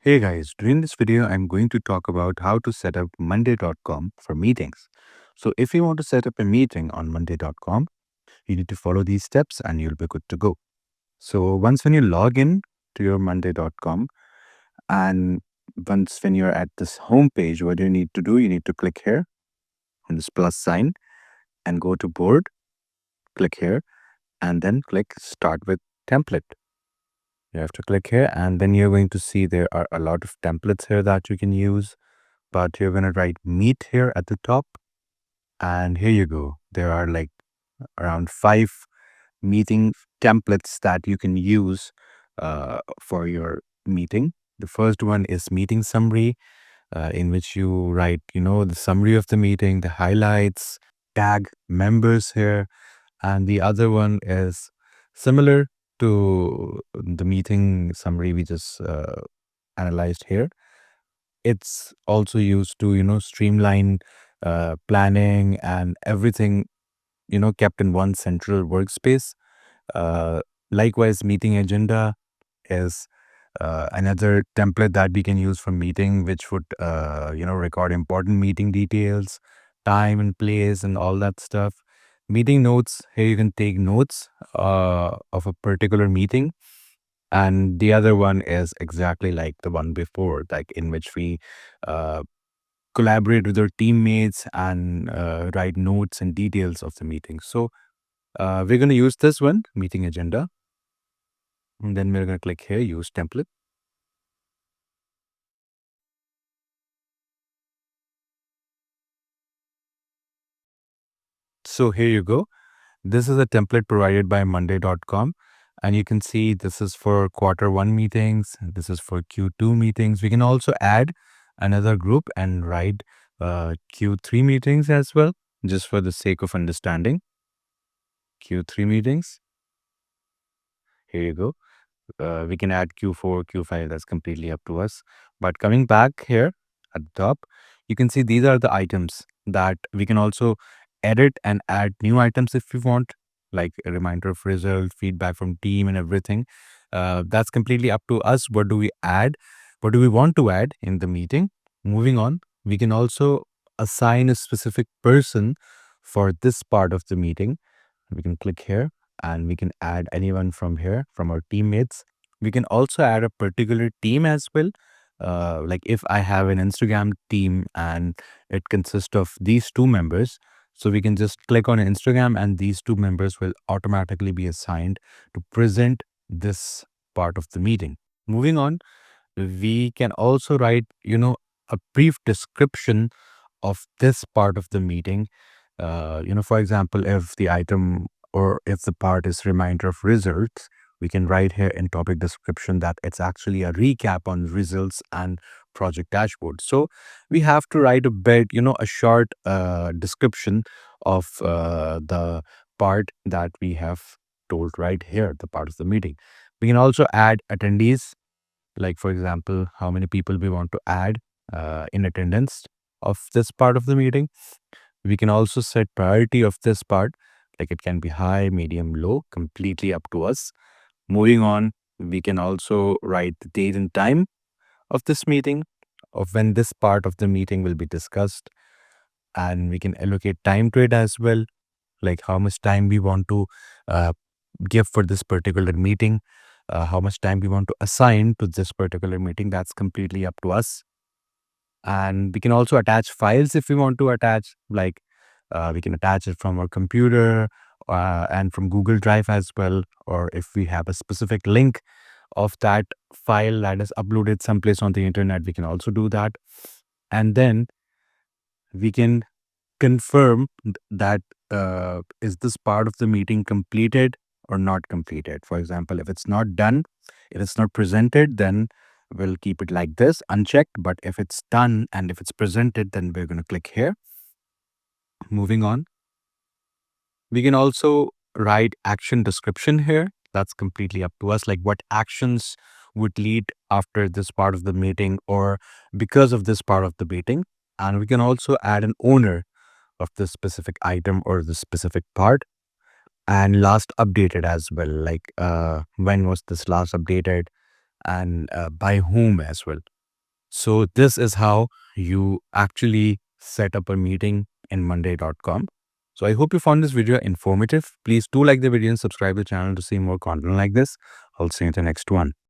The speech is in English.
Hey guys, during this video, I'm going to talk about how to set up Monday.com for meetings. So if you want to set up a meeting on Monday.com, you need to follow these steps and you'll be good to go. So once when you log in to your Monday.com and once when you're at this home page, what do you need to do? You need to click here on this plus sign and go to board, click here, and then click start with template. You have to click here and then you're going to see there are a lot of templates here that you can use. But you're going to write meet here at the top. And here you go. There are like around 5 meeting templates that you can use for your meeting. The first one is meeting summary, in which you write, the summary of the meeting, the highlights, tag members here. And the other one is similar to the meeting summary we just analyzed here. It's also used to, streamline planning and everything, kept in one central workspace. Uh, Likewise, meeting agenda is another template that we can use for meeting, which would, record important meeting details, time and place and all that stuff. Meeting notes, here you can take notes of a particular meeting. And the other one is exactly like the one before, like in which we uh, collaborate with our teammates and write notes and details of the meeting. So we're going to use this one, meeting agenda. And then we're going to click here, use template. So here you go. This is a template provided by Monday.com. And you can see this is for Q1 meetings. This is for Q2 meetings. We can also add another group and write Q3 meetings as well, just for the sake of understanding. Q3 meetings. Here you go. We can add Q4, Q5, that's completely up to us. But coming back here at the top, you can see these are the items that we can also edit and add new items if we want, like a reminder of result, feedback from team and everything. That's completely up to us. What do we add? What do we want to add in the meeting? Moving on, we can also assign a specific person for this part of the meeting. We can click here and we can add anyone from here, from our teammates. We can also add a particular team as well. Like if I have an Instagram team and it consists of these 2 members, so we can just click on Instagram and these 2 members will automatically be assigned to present this part of the meeting. Moving on, we can also write, a brief description of this part of the meeting. For example, if the item or if the part is reminder of results, we can write here in topic description that it's actually a recap on results and project dashboard. So we have to write a bit, a short description of the part that we have told right here, the part of the meeting. We can also add attendees, like for example, how many people we want to add in attendance of this part of the meeting. We can also set priority of this part, like it can be high, medium, low, completely up to us. Moving on, we can also write the date and time of this meeting, of when this part of the meeting will be discussed. And we can allocate time to it as well, like how much time we want to uh, give for this particular meeting, how much time we want to assign to this particular meeting. That's completely up to us. And we can also attach files if we want to attach, like we can attach it from our computer and from Google Drive as well. Or if we have a specific link of that file that is uploaded someplace on the internet, we can also do that. And then we can confirm that is this part of the meeting completed or not completed. For example, if it's not done, if it's not presented, then we'll keep it like this, unchecked. But if it's done and if it's presented, then we're going to click here. Moving on, we can also write action description here. That's completely up to us, like what actions would lead after this part of the meeting or because of this part of the meeting. And we can also add an owner of the specific item or the specific part, and last updated as well, like when was this last updated, and by whom as well. So this is how you actually set up a meeting in monday.com. So I hope you found this video informative. Please do like the video and subscribe to the channel to see more content like this. I'll see you in the next one.